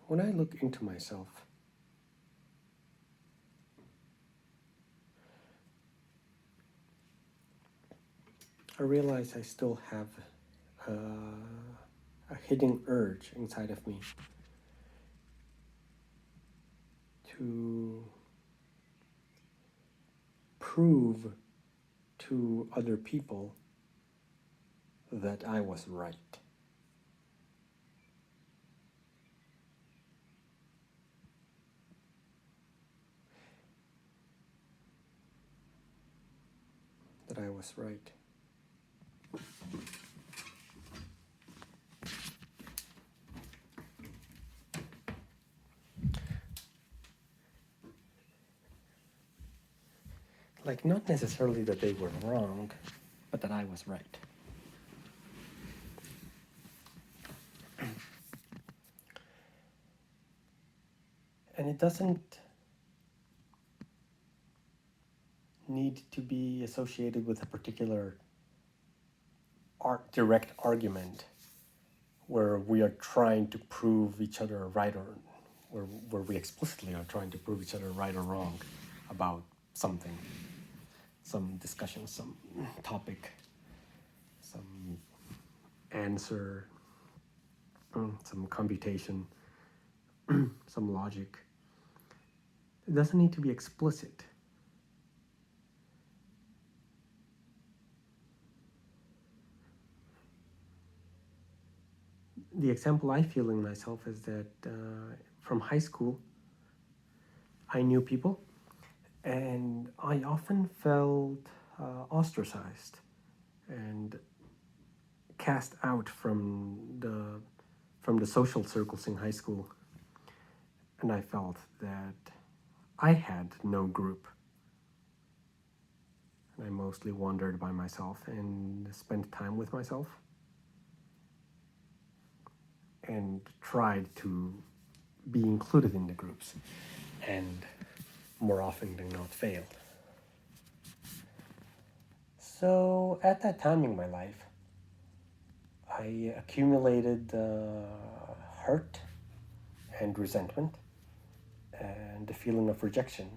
when I look into myself, I realize I still have a hidden urge inside of me to prove to other people that I was right. That I was right. Like, not necessarily that they were wrong, but that I was right. And it doesn't need to be associated with a particular direct argument where we are trying to prove each other right, or where we explicitly are trying to prove each other right or wrong about something, some discussion, some topic, some answer, some computation, some logic. It doesn't need to be explicit. The example I feel in myself is that from high school, I knew people, and I often felt ostracized and cast out from the social circles in high school, and I felt that I had no group. And I mostly wandered by myself and spent time with myself and tried to be included in the groups, and more often than not failed. So at that time in my life, I accumulated hurt and resentment and the feeling of rejection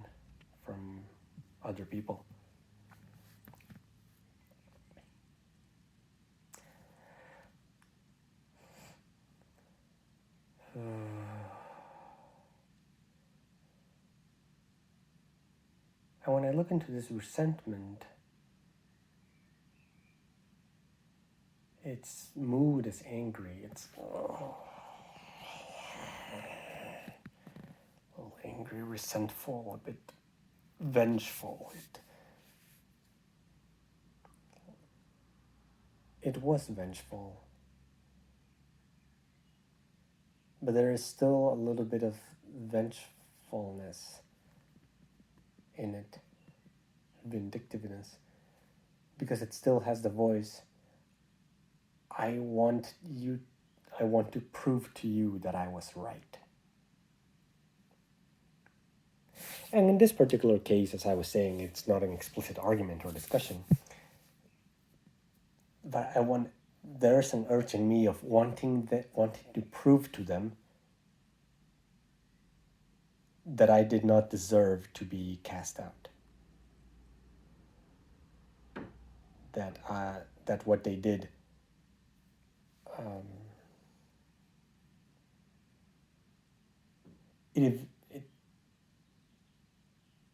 from other people. And when I look into this resentment, its mood is angry. It's a little angry, resentful, a bit vengeful. It was vengeful, but there is still a little bit of vengefulness in it, vindictiveness, because it still has the voice. I want to prove to you that I was right. And in this particular case, as I was saying, it's not an explicit argument or discussion, but there's an urge in me of wanting to prove to them that I did not deserve to be cast out. That what they did it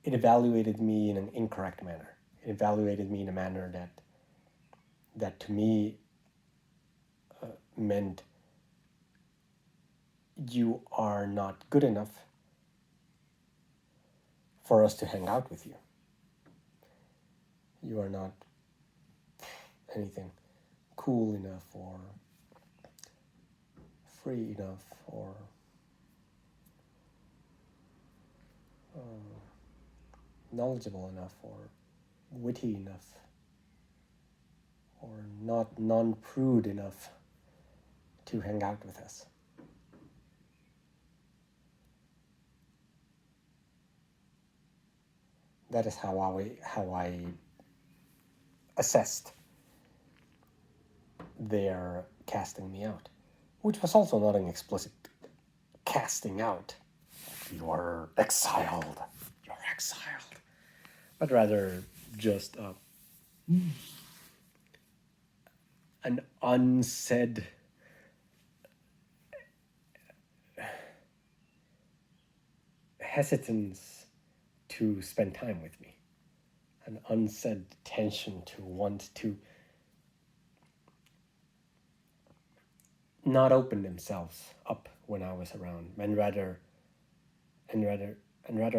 evaluated me in an incorrect manner. It evaluated me in a manner that to me meant you are not good enough for us to hang out with you. You are not anything cool enough or free enough or knowledgeable enough or witty enough or not non-prude enough to hang out with us. That is how I assessed their casting me out, which was also not an explicit casting out. You are exiled. You're exiled. But rather just an unsaid hesitance to spend time with me, an unsaid tension to want to not open themselves up when I was around, and rather and rather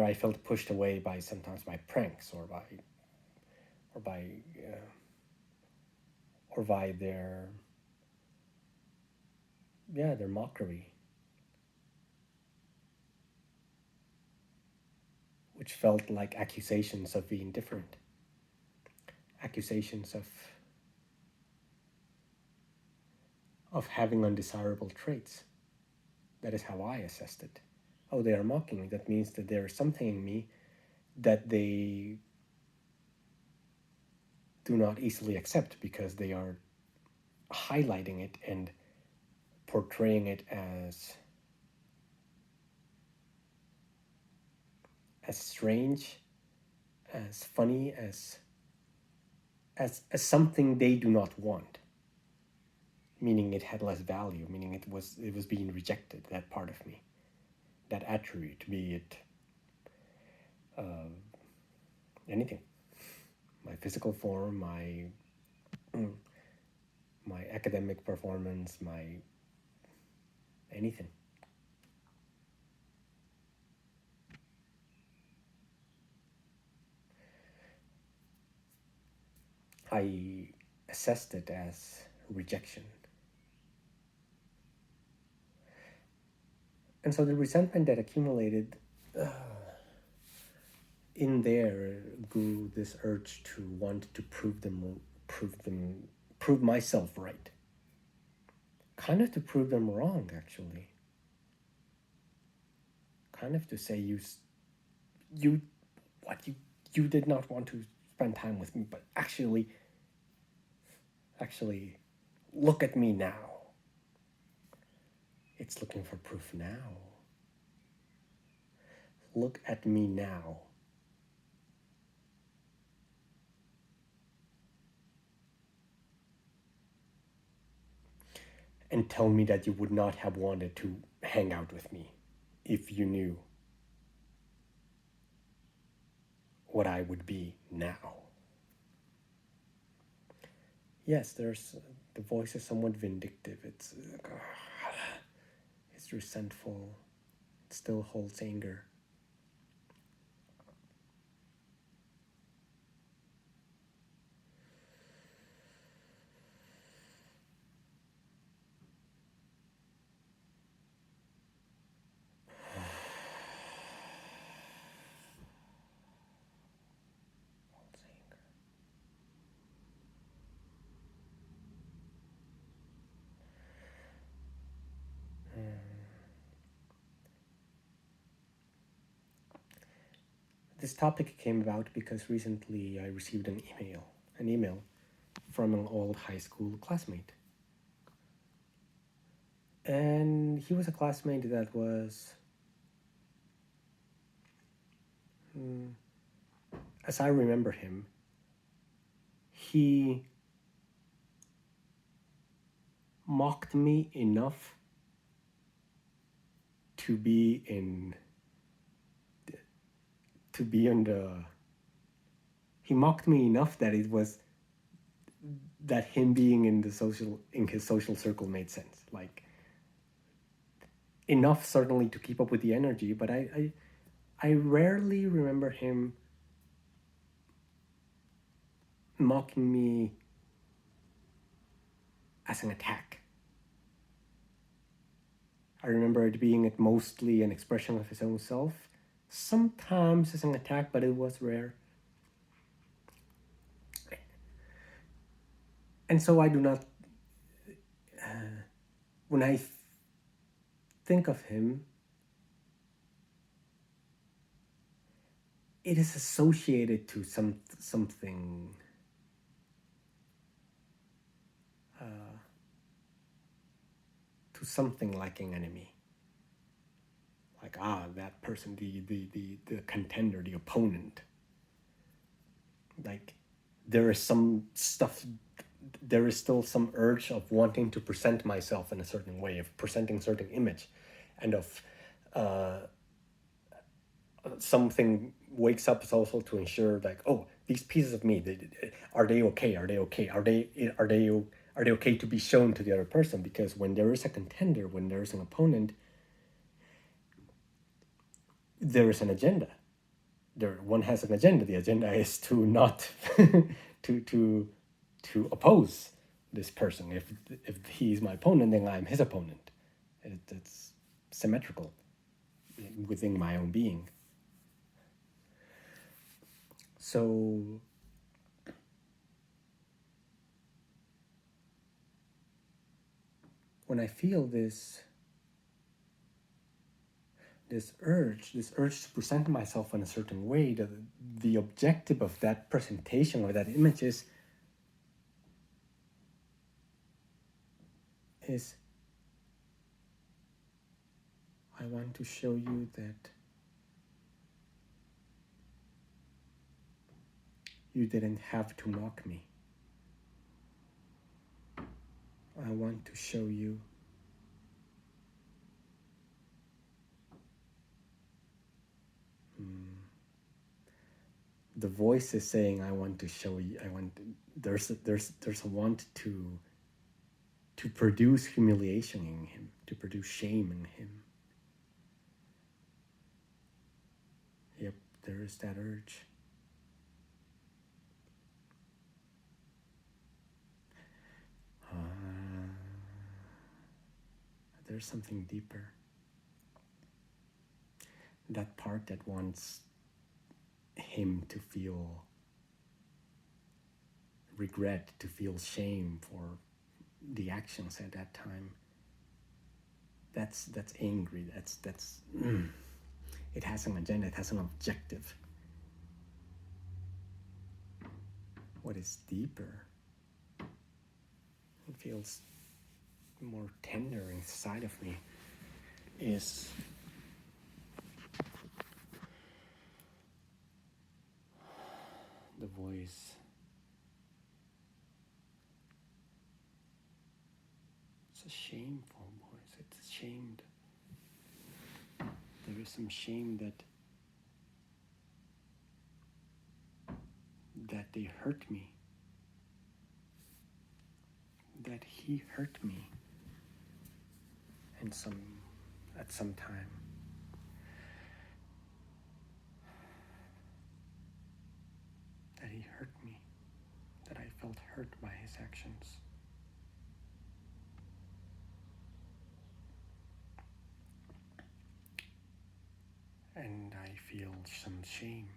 I felt pushed away by sometimes by pranks or by uh, or by their mockery, which felt like accusations of being different, accusations of having undesirable traits. That is how I assessed it. Oh, they are mocking me. That means that there is something in me that they do not easily accept because they are highlighting it and portraying it as strange, as funny, as something they do not want, meaning it had less value, meaning it was being rejected, that part of me, that attribute, be it anything, my physical form, my academic performance, my anything. I assessed it as rejection. And so the resentment that accumulated in there grew this urge to want to prove myself right. Kind of to prove them wrong, actually. Kind of to say you what you did not want to spend time with me, but actually look at me now. It's looking for proof now. Look at me now. And tell me that you would not have wanted to hang out with me if you knew what I would be now. Yes, the voice is somewhat vindictive. It's resentful. It still holds anger. This topic came about because recently I received an email from an old high school classmate. And he was a classmate that was, as I remember him, he mocked me enough to be on the he mocked me enough that it was that him being in his social circle made sense, like enough certainly to keep up with the energy, but I rarely remember him mocking me as an attack. I remember it being mostly an expression of his own self, sometimes as an attack, but it was rare. And so I do not, when I think of him, it is associated to something to something like an enemy. like, that person, the contender, the opponent. Like, there is some stuff, there is still some urge of wanting to present myself in a certain way, of presenting certain image, and of something wakes up also to ensure, like, oh, these pieces of me, are they okay? Are they okay? Are they okay to be shown to the other person? Because when there is a contender, when there is an opponent, there is an agenda. One has an agenda. The agenda is to not to oppose this person. If he's my opponent, then I'm his opponent. It's symmetrical within my own being. So when I feel this urge to present myself in a certain way, the objective of that presentation or that image is I want to show you that you didn't have to mock me. I want to show you the voice is saying, I want to show you, there's a want to produce humiliation in him, to produce shame in him. Yep, there is that urge. There's something deeper. That part that wants him to feel regret, to feel shame for the actions at that time. That's angry. That's it has an agenda. It has an objective. What is deeper? It feels more tender inside of me. Is the voice. It's a shameful voice. It's shamed. There is some shame that they hurt me. That he hurt me. And at some time. That he hurt me. That I felt hurt by his actions. And I feel some shame.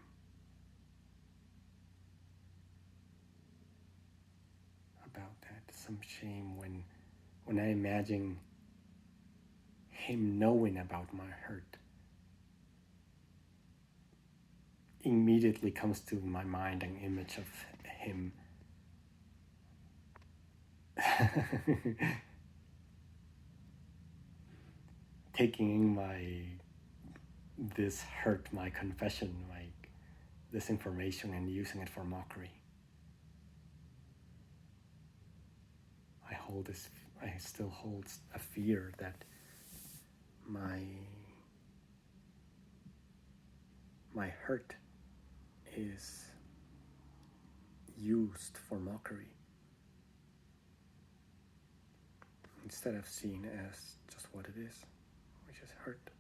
About that. Some shame when I imagine him knowing about my hurt. Immediately comes to my mind an image of him taking this hurt, my confession, this information, and using it for mockery. I still hold a fear that my hurt is used for mockery instead of seen as just what it is, which is hurt.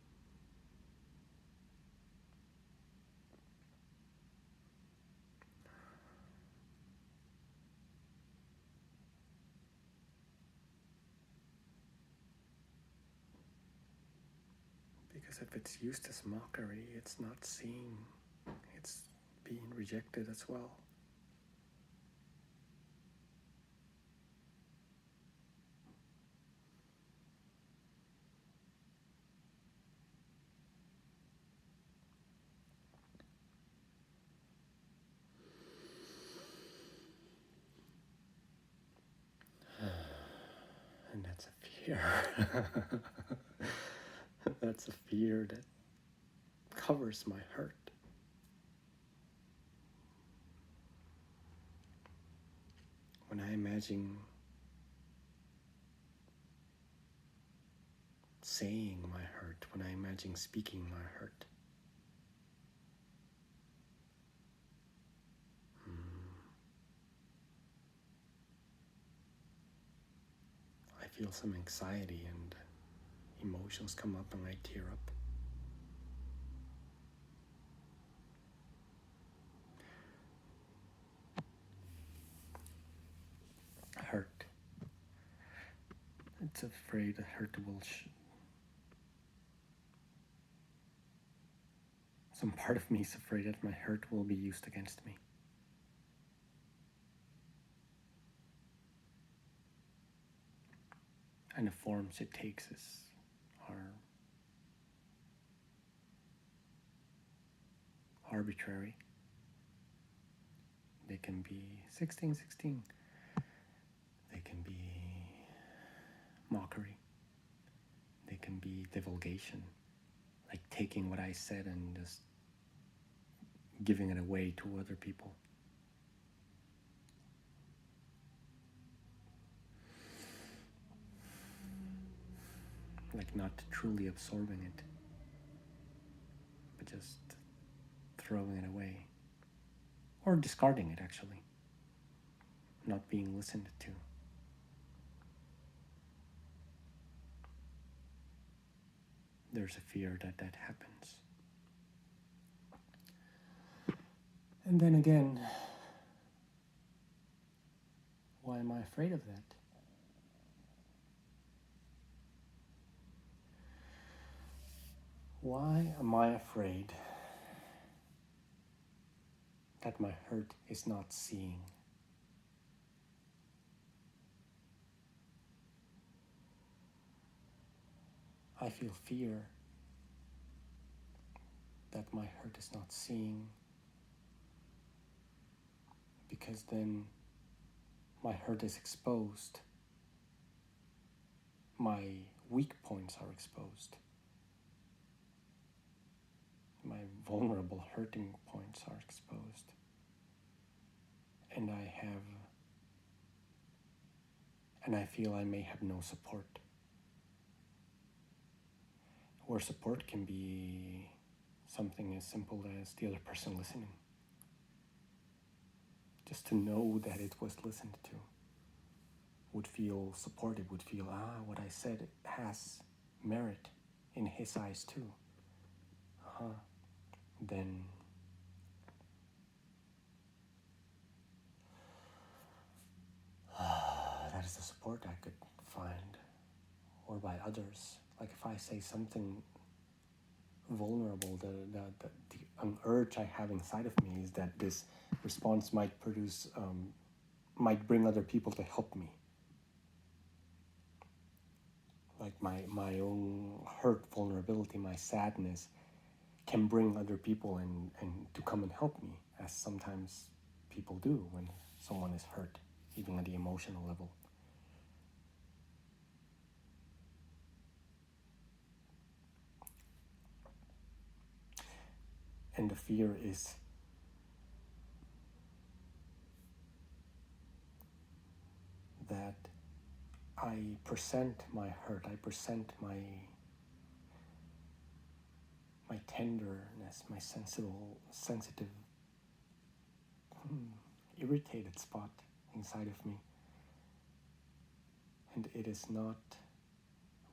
Because if it's used as mockery, it's not seen, it's being rejected as well. And that's a fear. That's a fear that covers my hurt. When I imagine saying my hurt, when I imagine speaking my hurt, I feel some anxiety and emotions come up and I tear up. Hurt. It's afraid that hurt will some part of me is afraid that my hurt will be used against me. And the forms it takes are arbitrary. They can be 1616. They can be mockery. They can be divulgation, like taking what I said and just giving it away to other people. Like not truly absorbing it, but just throwing it away. Or discarding it, actually. Not being listened to. There's a fear that that happens. And then again, why am I afraid of that? Why am I afraid that my hurt is not seeing? I feel fear that my hurt is not seeing, because then my hurt is exposed. My weak points are exposed. My vulnerable hurting points are exposed. And I feel I may have no support. Where support can be something as simple as the other person listening. Just to know that it was listened to would feel supportive, would feel, what I said has merit in his eyes too. Then that is the support I could find, or by others. Like if I say something vulnerable, an urge I have inside of me is that this response might bring other people to help me. Like my own hurt, vulnerability, my sadness can bring other people and to come and help me, as sometimes people do when someone is hurt, even at the emotional level. And the fear is that I present my hurt, I present my tenderness, my sensitive, irritated spot inside of me. And it is not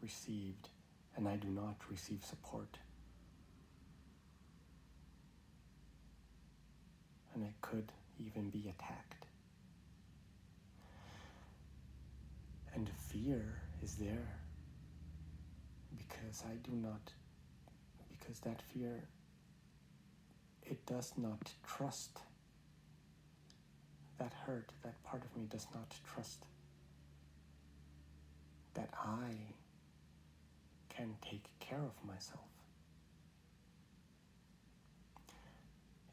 received, and I do not receive support. And I could even be attacked. And the fear is there because because that fear, it does not trust. That hurt, that part of me does not trust that I can take care of myself.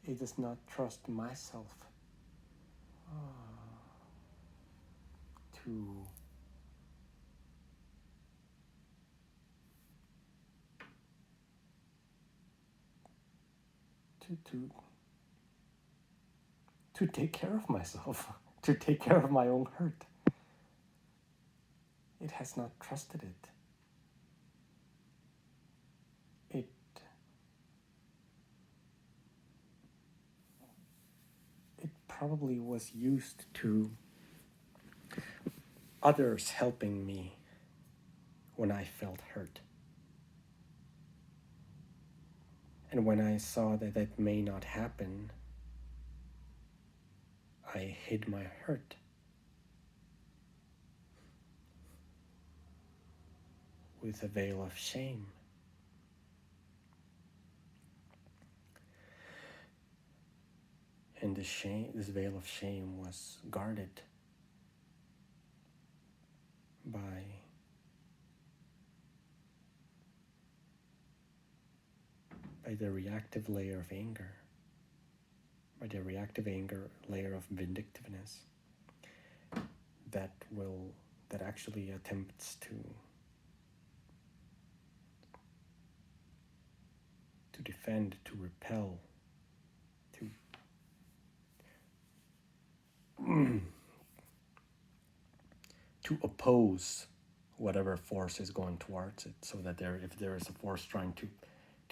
It does not trust myself to to take care of myself, to take care of my own hurt. It has not trusted it. It probably was used to others helping me when I felt hurt. And when I saw that that may not happen, I hid my hurt. With a veil of shame. And this veil of shame was guarded by the reactive layer of anger, by the reactive anger layer of vindictiveness that actually attempts to defend, to repel, to oppose whatever force is going towards it, so that if there is a force trying to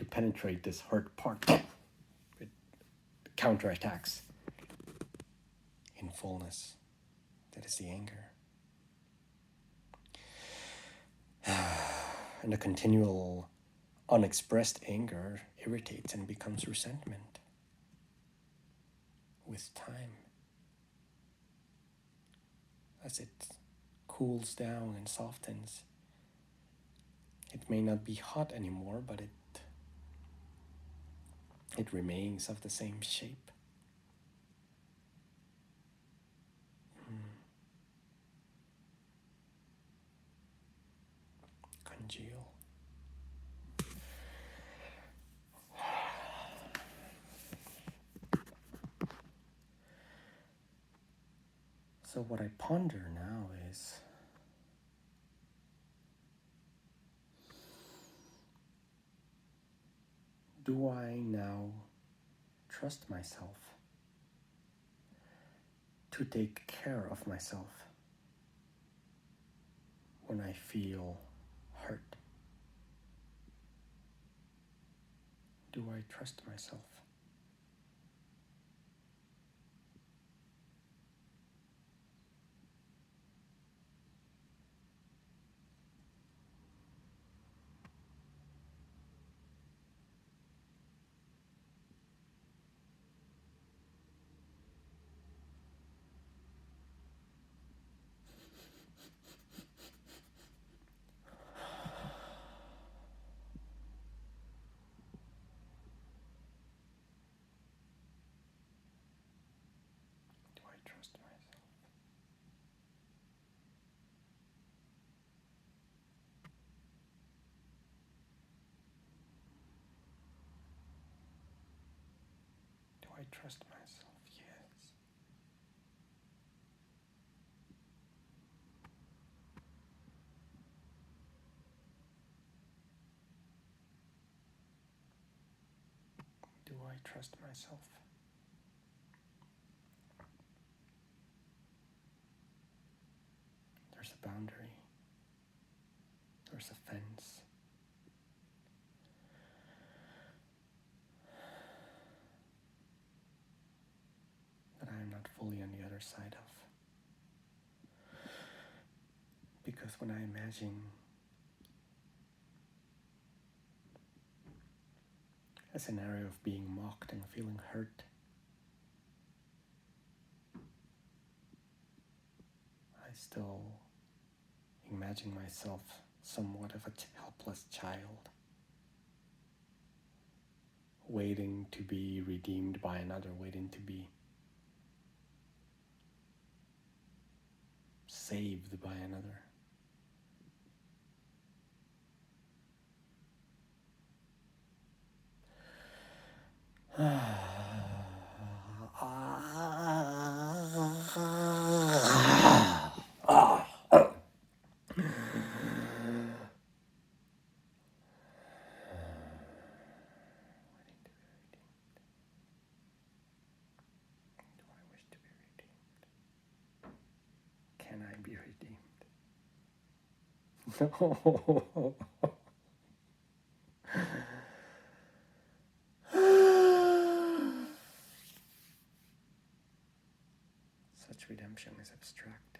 penetrate this hurt part, it counterattacks in fullness. That is the anger. And the continual unexpressed anger irritates and becomes resentment with time. As it cools down and softens, it may not be hot anymore, but it remains of the same shape. Congeal. So what I ponder now is, do I now trust myself to take care of myself when I feel hurt? Do I trust myself? Do I trust myself? Do I trust myself? Yes. Do I trust myself? There's a boundary. There's a fence. That I am not fully on the other side of. Because when I imagine a scenario of being mocked and feeling hurt, I still imagine myself somewhat of a helpless child, waiting to be redeemed by another, waiting to be saved by another. Such redemption is abstract.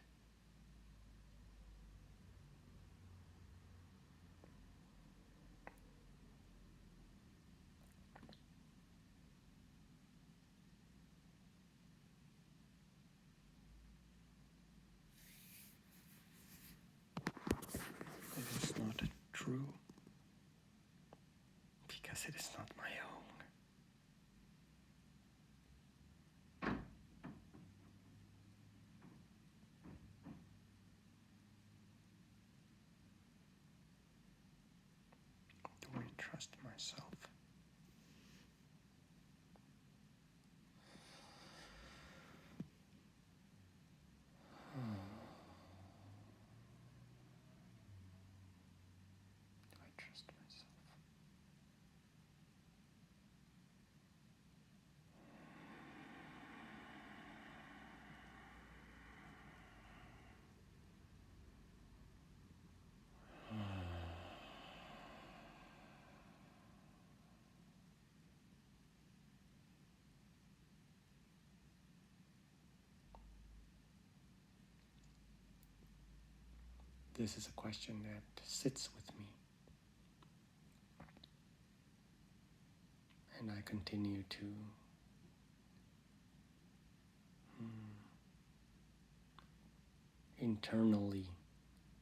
It is not true because it is not my own. Do I trust myself? Do I trust myself? This is a question that sits with me, and I continue to internally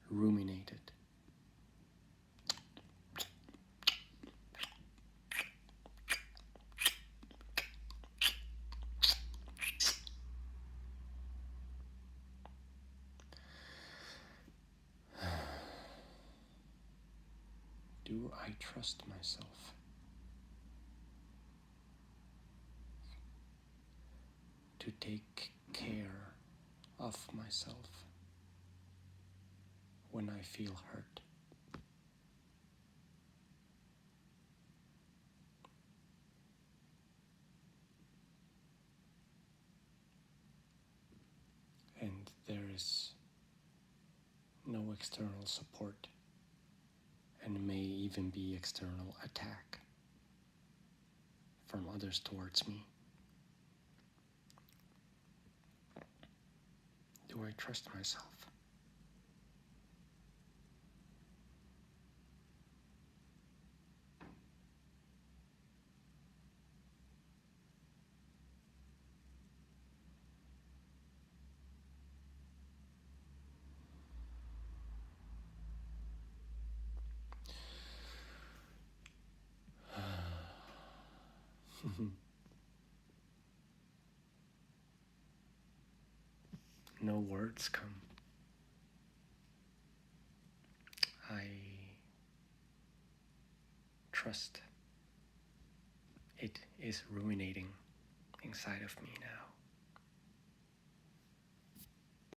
ruminate it. Do I trust myself? To take care of myself when I feel hurt? And there is no external support, and may even be external attack from others towards me. Do I trust myself? No words come. I trust it is ruminating inside of me now.